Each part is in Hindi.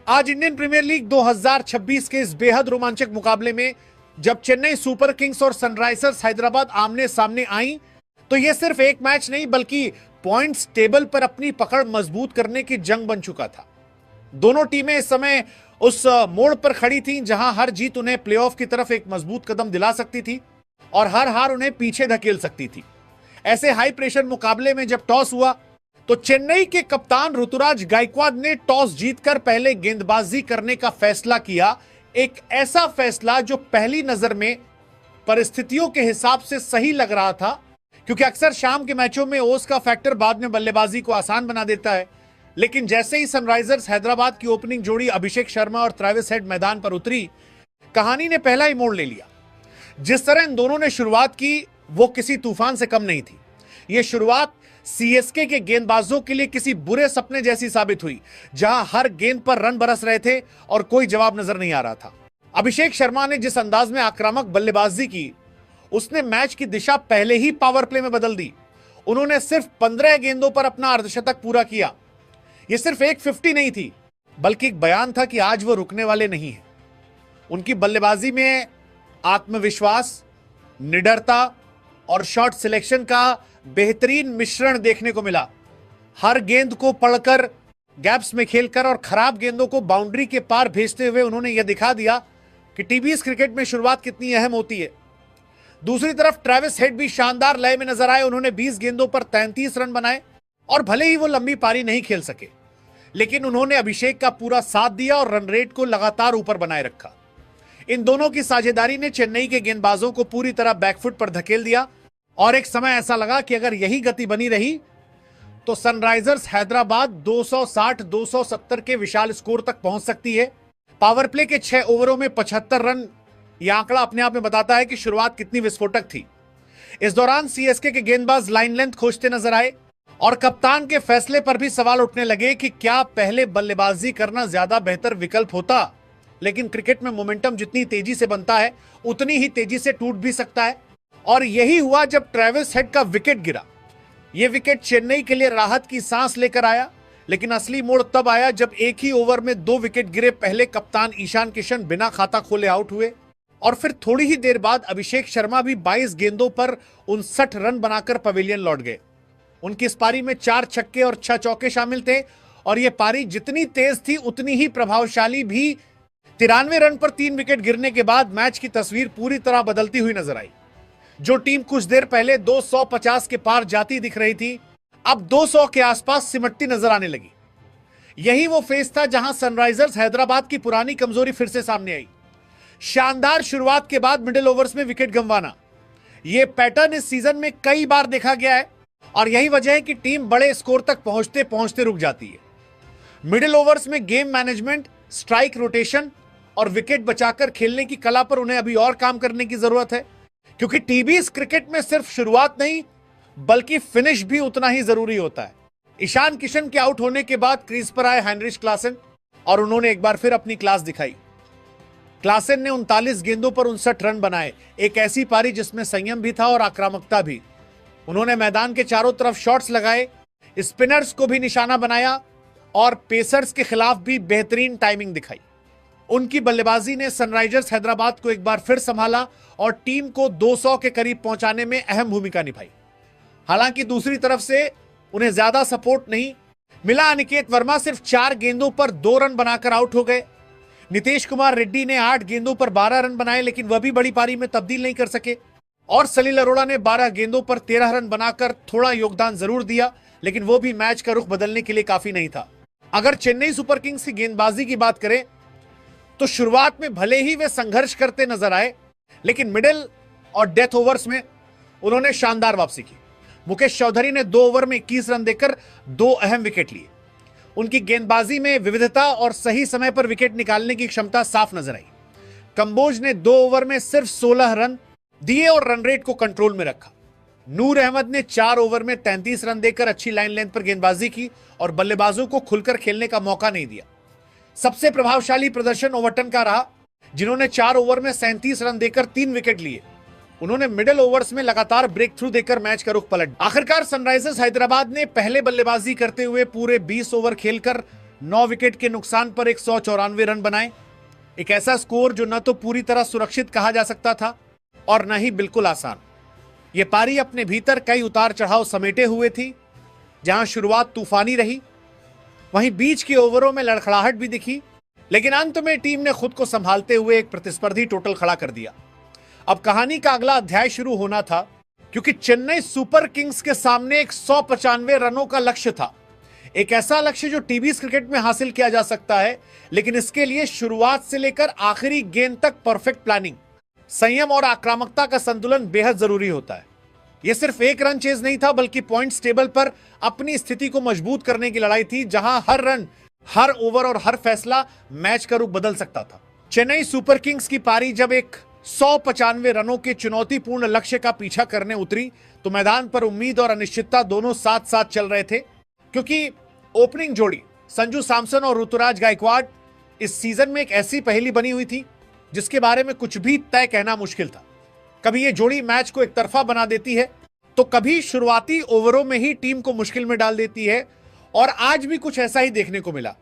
आज इंडियन प्रीमियर लीग 2026 के इस बेहद रोमांचक मुकाबले में जब चेन्नई सुपर किंग्स और सनराइजर्स हैदराबाद आमने सामने आई, तो यह सिर्फ एक मैच नहीं बल्कि पॉइंट्स टेबल पर अपनी पकड़ मजबूत करने की जंग बन चुका था। दोनों टीमें इस समय उस मोड़ पर खड़ी थीं जहां हर जीत उन्हें प्लेऑफ की तरफ एक मजबूत कदम दिला सकती थी और हर हार उन्हें पीछे धकेल सकती थी। ऐसे हाई प्रेशर मुकाबले में जब टॉस हुआ तो चेन्नई के कप्तान ऋतुराज गायकवाड ने टॉस जीतकर पहले गेंदबाजी करने का फैसला किया। एक ऐसा फैसला जो पहली नजर में परिस्थितियों के हिसाब से सही लग रहा था, क्योंकि अक्सर शाम के मैचों में ओस का फैक्टर बाद में बल्लेबाजी को आसान बना देता है। लेकिन जैसे ही सनराइजर्स हैदराबाद की ओपनिंग जोड़ी अभिषेक शर्मा और ट्रेविस हेड मैदान पर उतरी, कहानी ने पहला ही मोड़ ले लिया। जिस तरह इन दोनों ने शुरुआत की वो किसी तूफान से कम नहीं थी। यह शुरुआत सीएसके के गेंदबाजों के लिए किसी बुरे सपने जैसी साबित हुई, जहां हर गेंद पर रन बरस रहे थे और कोई जवाब नजर नहीं आ रहा था। अभिषेक शर्मा ने जिस अंदाज में आक्रामक बल्लेबाजी की, उसने मैच की दिशा पहले ही पावर प्ले में बदल दी। उन्होंने सिर्फ 15 गेंदों पर अपना अर्धशतक पूरा किया। यह सिर्फ एक 50 नहीं थी, बल्कि एक बयान था कि आज वो रुकने वाले नहीं हैं। उनकी बल्लेबाजी में आत्मविश्वास, निडरता और शॉट सिलेक्शन का बेहतरीन मिश्रण देखने को मिला। हर गेंद को पढ़कर, गैप्स में खेलकर और खराब गेंदों को बाउंड्री के पार भेजते हुए उन्होंने यह दिखा दिया कि टीबीएस क्रिकेट में शुरुआत कितनी अहम होती है। दूसरी तरफ ट्रेविस हेड भी शानदार लय में नजर आए। उन्होंने 20 गेंदों पर 33 रन बनाए और भले ही वो लंबी पारी नहीं खेल सके, लेकिन उन्होंने अभिषेक का पूरा साथ दिया और रन रेट को लगातार ऊपर बनाए रखा। इन दोनों की साझेदारी ने चेन्नई के गेंदबाजों को पूरी तरह बैकफुट पर धकेल दिया और एक समय ऐसा लगा कि अगर यही गति बनी रही तो सनराइजर्स हैदराबाद 260-270 के विशाल स्कोर तक पहुंच सकती है। पावर प्ले के 6 ओवरों में 75 रन, यह आंकड़ा अपने आप में बताता है कि शुरुआत कितनी विस्फोटक थी। इस दौरान सीएसके के गेंदबाज लाइन लेंथ खोजते नजर आए और कप्तान के फैसले पर भी सवाल उठने लगे कि क्या पहले बल्लेबाजी करना ज्यादा बेहतर विकल्प होता। लेकिन क्रिकेट में मोमेंटम जितनी तेजी से बनता है उतनी ही तेजी से टूट भी सकता है, और यही हुआ जब ट्रेविस हेड का विकेट गिरा। यह विकेट चेन्नई के लिए राहत की सांस लेकर आया, लेकिन असली मोड़ तब आया जब एक ही ओवर में 2 विकेट गिरे। पहले कप्तान ईशान किशन बिना खाता खोले आउट हुए और फिर थोड़ी ही देर बाद अभिषेक शर्मा भी 22 गेंदों पर 59 रन बनाकर पवेलियन लौट गए। उनकी इस पारी में 4 छक्के और 6 चौके शामिल थे और यह पारी जितनी तेज थी उतनी ही प्रभावशाली भी। 93 रन पर 3 विकेट गिरने के बाद मैच की तस्वीर पूरी तरह बदलती हुई नजर आई। जो टीम कुछ देर पहले 250 के पार जाती दिख रही थी, अब 200 के आसपास सिमटती नजर आने लगी। यही वो फेज था जहां सनराइजर्स हैदराबाद की पुरानी कमजोरी फिर से सामने आई। शानदार शुरुआत के बाद मिडिल ओवर्स में विकेट गंवाना, यह पैटर्न इस सीजन में कई बार देखा गया है और यही वजह है कि टीम बड़े स्कोर तक पहुंचते पहुंचते रुक जाती है। मिडिल ओवर्स में गेम मैनेजमेंट, स्ट्राइक रोटेशन और विकेट बचाकर खेलने की कला पर उन्हें अभी और काम करने की जरूरत है, क्योंकि टीबीएस क्रिकेट में सिर्फ शुरुआत नहीं बल्कि फिनिश भी उतना ही जरूरी होता है। ईशान किशन के आउट होने के बाद क्रीज पर आए हेनरिच क्लासेन और उन्होंने एक बार फिर अपनी क्लास दिखाई। क्लासेन ने 39 गेंदों पर 59 रन बनाए, एक ऐसी पारी जिसमें संयम भी था और आक्रामकता भी। उन्होंने मैदान के चारों तरफ शॉट्स लगाए, स्पिनर्स को भी निशाना बनाया और पेसर्स के खिलाफ भी बेहतरीन टाइमिंग दिखाई। उनकी बल्लेबाजी ने सनराइजर्स हैदराबाद को एक बार फिर संभाला और टीम को 200 के करीब पहुंचाने में अहम भूमिका निभाई। हालांकि दूसरी तरफ से उन्हें ज्यादा सपोर्ट नहीं मिला। अनिकेत वर्मा सिर्फ 4 गेंदों पर 2 रन बनाकर आउट हो गए। नीतीश कुमार रेड्डी ने 8 गेंदों पर 12 रन बनाए, लेकिन वह भी बड़ी पारी में तब्दील नहीं कर सके। और सलील अरोड़ा ने 12 गेंदों पर 13 रन बनाकर थोड़ा योगदान जरूर दिया, लेकिन वो भी मैच का रुख बदलने के लिए काफी नहीं था। अगर चेन्नई सुपर किंग्स की गेंदबाजी की बात करें तो शुरुआत में भले ही वे संघर्ष करते नजर आए, लेकिन मिडिल और डेथ ओवर्स में उन्होंने शानदार वापसी की। मुकेश चौधरी ने 2 ओवर में 21 रन देकर 2 अहम विकेट लिए। उनकी गेंदबाजी में विविधता और सही समय पर विकेट निकालने की क्षमता साफ नजर आई। कंबोज ने 2 ओवर में सिर्फ 16 रन दिए और रन रेट को कंट्रोल में रखा। नूर अहमद ने 4 ओवर में 33 रन देकर अच्छी लाइन लेंथ पर गेंदबाजी की और बल्लेबाजों को खुलकर खेलने का मौका नहीं दिया। सबसे प्रभावशाली प्रदर्शन ओवरटन का रहा, जिन्होंने 4 ओवर में 37 रन देकर 3 विकेट लिए। उन्होंने मिडिल ओवर्स में लगातार ब्रेक थ्रू देकर मैच का रुख पलट। आखिरकार सनराइजर्स हैदराबाद ने पहले बल्लेबाजी करते हुए पूरे 20 ओवर खेलकर 9 विकेट के नुकसान पर 194 रन बनाए। एक ऐसा स्कोर जो न तो पूरी तरह सुरक्षित कहा जा सकता था और न ही बिल्कुल आसान। यह पारी अपने भीतर कई उतार चढ़ाव समेटे हुए थी। जहां शुरुआत तूफानी रही, वहीं बीच के ओवरों में लड़खड़ाहट भी दिखी, लेकिन अंत में टीम ने खुद को संभालते हुए एक प्रतिस्पर्धी टोटल खड़ा कर दिया। अब कहानी का अगला अध्याय शुरू होना था, क्योंकि चेन्नई सुपर किंग्स के सामने एक 195 रनों का लक्ष्य था। एक ऐसा लक्ष्य जो टीवीज क्रिकेट में हासिल किया जा सकता है, लेकिन इसके लिए शुरुआत से लेकर आखिरी गेंद तक परफेक्ट प्लानिंग, संयम और आक्रामकता का संतुलन बेहद जरूरी होता है। यह सिर्फ एक रन चेज नहीं था, बल्कि पॉइंट्स टेबल पर अपनी स्थिति को मजबूत करने की लड़ाई थी, जहां हर रन, हर ओवर और हर फैसला मैच का रुख बदल सकता था। चेन्नई सुपर किंग्स की पारी जब एक 195 रनों के चुनौतीपूर्ण लक्ष्य का पीछा करने उतरी, तो मैदान पर उम्मीद और अनिश्चितता दोनों साथ साथ चल रहे थे, क्योंकि ओपनिंग जोड़ी संजू सैमसन और ऋतुराज गायकवाड़ इस सीजन में एक ऐसी पहेली बनी हुई थी जिसके बारे में कुछ भी तय कहना मुश्किल था। कभी यह जोड़ी मैच को एक तरफा बना देती है, तो कभी शुरुआती ओवरों में ही टीम को मुश्किल में डाल देती है, और आज भी कुछ ऐसा ही देखने को मिला।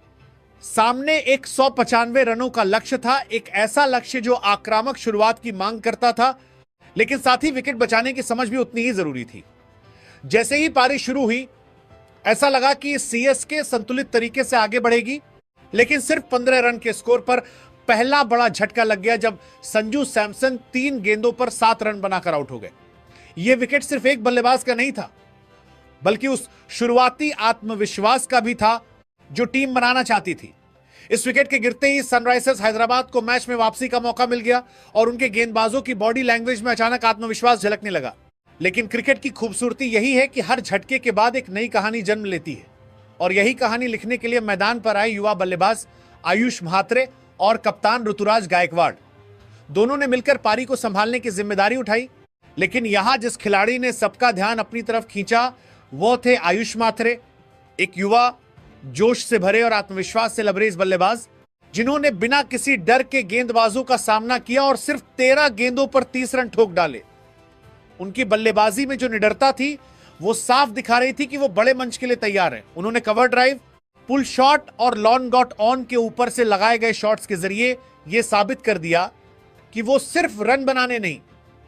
सामने एक 195 रनों का लक्ष्य था, एक ऐसा लक्ष्य जो आक्रामक शुरुआत की मांग करता था, लेकिन साथ ही विकेट बचाने की समझ भी उतनी ही जरूरी थी। जैसे ही पारी शुरू हुई, ऐसा लगा कि सीएसके संतुलित तरीके से आगे बढ़ेगी, लेकिन सिर्फ 15 रन के स्कोर पर पहला बड़ा झटका लग गया जब संजू सैमसन 3 गेंदों पर 7 रन बनाकर आउट हो गए। यह विकेट सिर्फ एक बल्लेबाज का नहीं था, बल्कि उस शुरुआती आत्मविश्वास का भी था जो टीम बनाना चाहती थी। इस विकेट के गिरते ही सनराइजर्स हैदराबाद को मैच में वापसी का मौका मिल गया और उनके गेंदबाजों की बॉडी लैंग्वेज में अचानक आत्मविश्वास झलकने लगा। लेकिन क्रिकेट की खूबसूरती यही है कि हर झटके के बाद एक नई कहानी जन्म लेती है, और यही कहानी लिखने के लिए मैदान पर आए युवा बल्लेबाज आयुष म्हात्रे और कप्तान ऋतुराज गायकवाड़। दोनों ने मिलकर पारी को संभालने की जिम्मेदारी उठाई, लेकिन यहां जिस खिलाड़ी ने सबका ध्यान अपनी तरफ खींचा वो थे आयुष म्हात्रे, एक युवा, जोश से भरे और आत्मविश्वास से लबरेज बल्लेबाज, जिन्होंने बिना किसी डर के गेंदबाजों का सामना किया और सिर्फ 13 गेंदों पर 30 रन ठोक डाले। उनकी बल्लेबाजी में जो निडरता थी, वो साफ दिखा रही थी कि वो बड़े मंच के लिए तैयार हैं। उन्होंने कवर ड्राइव, पुल शॉट और लॉन गॉट ऑन के ऊपर से लगाए गए शॉट्स के जरिए यह साबित कर दिया कि वो सिर्फ रन बनाने नहीं,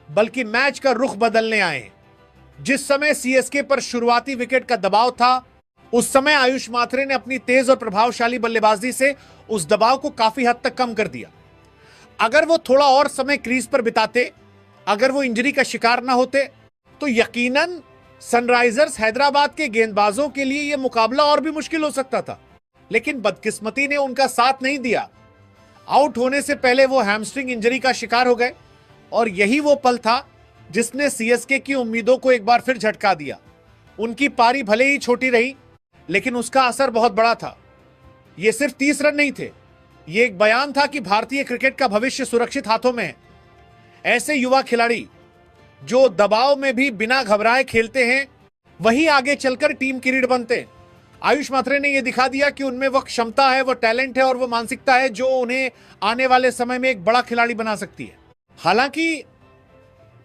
बल्कि मैच का रुख बदलने आए हैं। जिस समय सीएसके पर शुरुआती विकेट का दबाव था, उस समय आयुष म्हात्रे ने अपनी तेज और प्रभावशाली बल्लेबाजी से उस दबाव को काफी हद तक कम कर दिया। अगर वो थोड़ा और समय क्रीज पर बिताते, अगर वो इंजरी का शिकार ना होते, तो यकीनन सनराइजर्स हैदराबाद के गेंदबाजों के लिए यह मुकाबला और भी मुश्किल हो सकता था। लेकिन बदकिस्मती ने उनका साथ नहीं दिया। आउट होने से पहले वो हैमस्ट्रिंग इंजरी का शिकार हो गए, और यही वो पल था जिसने सीएसके की उम्मीदों को एक बार फिर झटका दिया। उनकी पारी भले ही छोटी रही, लेकिन उसका असर बहुत बड़ा था। ये सिर्फ 30 रन नहीं थे, ये एक बयान था कि भारतीय क्रिकेट का भविष्य सुरक्षित हाथों में है। ऐसे युवा खिलाड़ी जो दबाव में भी बिना घबराए खेलते हैं, वही आगे चलकर टीम की रीढ़ बनते हैं। आयुष म्हात्रे ने यह दिखा दिया कि उनमें वो क्षमता है, वो टैलेंट है और वो मानसिकता है जो उन्हें आने वाले समय में एक बड़ा खिलाड़ी बना सकती है। हालांकि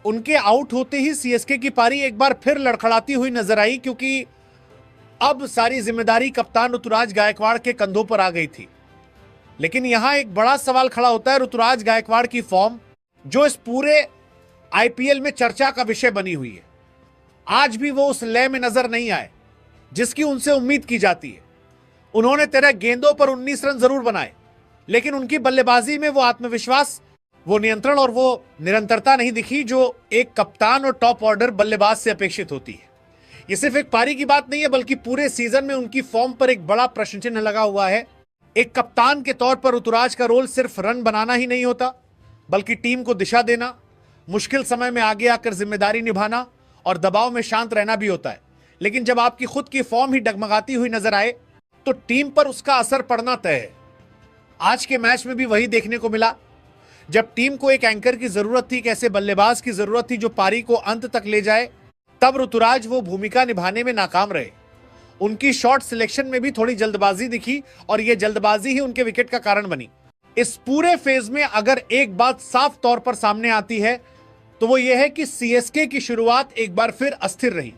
उनके आउट होते ही सीएसके की पारी एक बार फिर लड़खड़ाती हुई नजर आई, क्योंकि अब सारी जिम्मेदारी कप्तान ऋतुराज गायकवाड़ के कंधों पर आ गई थी। लेकिन यहां एक बड़ा सवाल खड़ा होता है ऋतुराज गायकवाड़ की फॉर्म, जो इस पूरे आईपीएल में चर्चा का विषय बनी हुई है। आज भी वो उस लय में नजर नहीं आए जिसकी उनसे उम्मीद की जाती है। उन्होंने 13 गेंदों पर 19 रन जरूर बनाए, लेकिन उनकी बल्लेबाजी में वो आत्मविश्वास, वो नियंत्रण और वो निरंतरता नहीं दिखी जो एक कप्तान और टॉप ऑर्डर बल्लेबाज से अपेक्षित होती है। ये सिर्फ एक पारी की बात नहीं है, बल्कि पूरे सीजन में उनकी फॉर्म पर एक बड़ा प्रश्न चिन्ह लगा हुआ है। एक कप्तान के तौर पर ऋतुराज का रोल सिर्फ रन बनाना ही नहीं होता, बल्कि टीम को दिशा देना, मुश्किल समय में आगे आकर जिम्मेदारी निभाना और दबाव में शांत रहना भी होता है। लेकिन जब आपकी खुद की फॉर्म ही डगमगाती हुई नजर आए, तो टीम पर उसका असर पड़ना तय है। आज के मैच में भी वही देखने को मिला। जब टीम को एक एंकर की जरूरत थी, एक ऐसे बल्लेबाज की जरूरत थी जो पारी को अंत तक ले जाए, तब ऋतुराज वो भूमिका निभाने में नाकाम रहे। उनकी शॉट सिलेक्शन में भी थोड़ी जल्दबाजी दिखी, और यह जल्दबाजी ही उनके विकेट का कारण बनी। इस पूरे फेज में अगर एक बात साफ तौर पर सामने आती है, तो वो ये है कि सीएसके की शुरुआत एक बार फिर अस्थिर रही।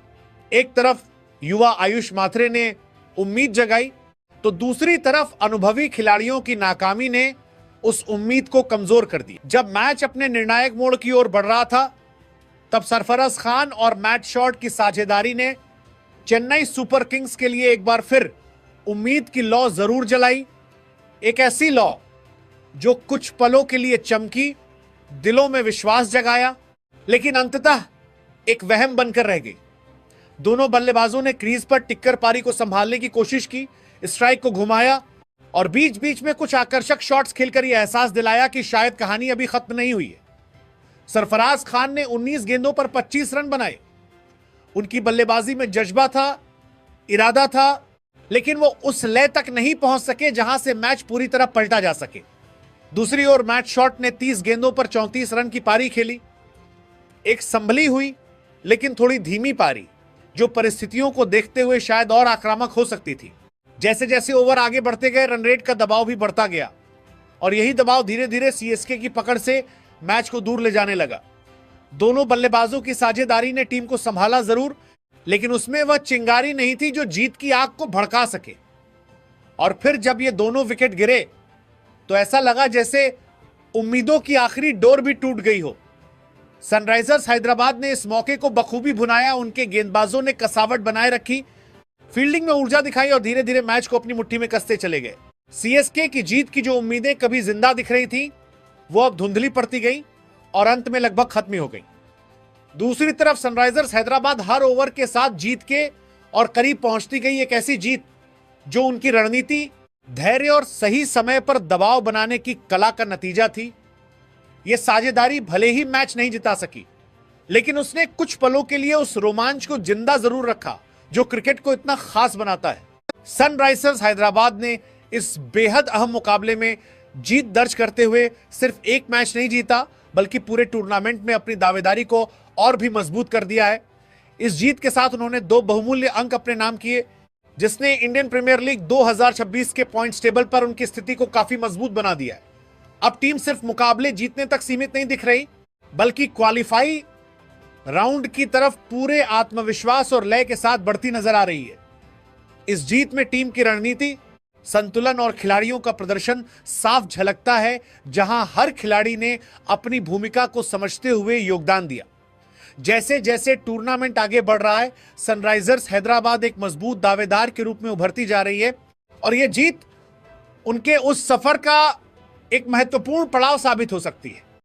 एक तरफ युवा आयुष म्हात्रे ने उम्मीद जगाई, तो दूसरी तरफ अनुभवी खिलाड़ियों की नाकामी ने उस उम्मीद को कमजोर कर दिया। जब मैच अपने निर्णायक मोड़ की ओर बढ़ रहा था, तब सरफराज खान और मैट शॉट की साझेदारी ने चेन्नई सुपर किंग्स के लिए एक बार फिर उम्मीद की लौ जरूर जलाई। एक ऐसी लौ जो कुछ पलों के लिए चमकी, दिलों में विश्वास जगाया, लेकिन अंततः एक वहम बनकर रह गई। दोनों बल्लेबाजों ने क्रीज पर टिक्कर पारी को संभालने की कोशिश की, स्ट्राइक को घुमाया और बीच बीच में कुछ आकर्षक शॉट्स खेलकर यह एहसास दिलाया कि शायद कहानी अभी खत्म नहीं हुई है। सरफराज खान ने 19 गेंदों पर 25 रन बनाए। उनकी बल्लेबाजी में जज्बा था, इरादा था, लेकिन वो उस लय तक नहीं पहुंच सके जहां से मैच पूरी तरह पलटा जा सके। दूसरी ओर मैट शॉट ने 30 गेंदों पर 34 रन की पारी खेली। एक संभली हुई लेकिन थोड़ी धीमी पारी, जो परिस्थितियों को देखते हुए शायद और आक्रामक हो सकती थी। जैसे जैसे ओवर आगे बढ़ते गए, रन रेट का दबाव भी बढ़ता गया और यही दबाव धीरे धीरे सीएसके की पकड़ से मैच को दूर ले जाने लगा। दोनों बल्लेबाजों की साझेदारी ने टीम को संभाला जरूर, लेकिन उसमें वह चिंगारी नहीं थी जो जीत की आग को भड़का सके। और फिर जब ये दोनों विकेट गिरे तो ऐसा लगा जैसे उम्मीदों की आखिरी डोर भी टूट गई हो। सनराइजर्स हैदराबाद ने इस मौके को बखूबी भुनाया। उनके गेंदबाजों ने कसावट बनाए रखी, फील्डिंग में ऊर्जा दिखाई और धीरे धीरे मैच को अपनी मुट्ठी में कसते चले गए। सीएसके की जीत की जो उम्मीदें कभी जिंदा दिख रही थी, वो अब धुंधली पड़ती गई और अंत में लगभग खत्म हो गई। दूसरी तरफ सनराइजर्स हैदराबाद हर ओवर के साथ जीत के और करीब पहुंचती गई। एक ऐसी जीत जो उनकी रणनीति, धैर्य और सही समय पर दबाव बनाने की कला का नतीजा थी। यह साझेदारी भले ही मैच नहीं जिता सकी, लेकिन उसने कुछ पलों के लिए उस रोमांच को जिंदा जरूर रखा जो क्रिकेट को इतना खास बनाता है। सनराइजर्स हैदराबाद ने इस बेहद अहम मुकाबले में जीत दर्ज करते हुए सिर्फ एक मैच नहीं जीता, बल्कि पूरे टूर्नामेंट में अपनी दावेदारी को और भी मजबूत कर दिया है। इस जीत के साथ उन्होंने 2 बहुमूल्य अंक अपने नाम किए, जिसने इंडियन प्रीमियर लीग 2026 के पॉइंट्स टेबल पर उनकी स्थिति को काफी मजबूत बना दिया है। अब टीम सिर्फ मुकाबले जीतने तक सीमित नहीं दिख रही, बल्कि क्वालिफाई राउंड की तरफ पूरे आत्मविश्वास और लय के साथ बढ़ती नजर आ रही है। इस जीत में टीम की रणनीति, संतुलन और खिलाड़ियों का प्रदर्शन साफ झलकता है, जहां हर खिलाड़ी ने अपनी भूमिका को समझते हुए योगदान दिया। जैसे जैसे टूर्नामेंट आगे बढ़ रहा है, सनराइजर्स हैदराबाद एक मजबूत दावेदार के रूप में उभरती जा रही है और यह जीत उनके उस सफर का एक महत्वपूर्ण पड़ाव साबित हो सकती है।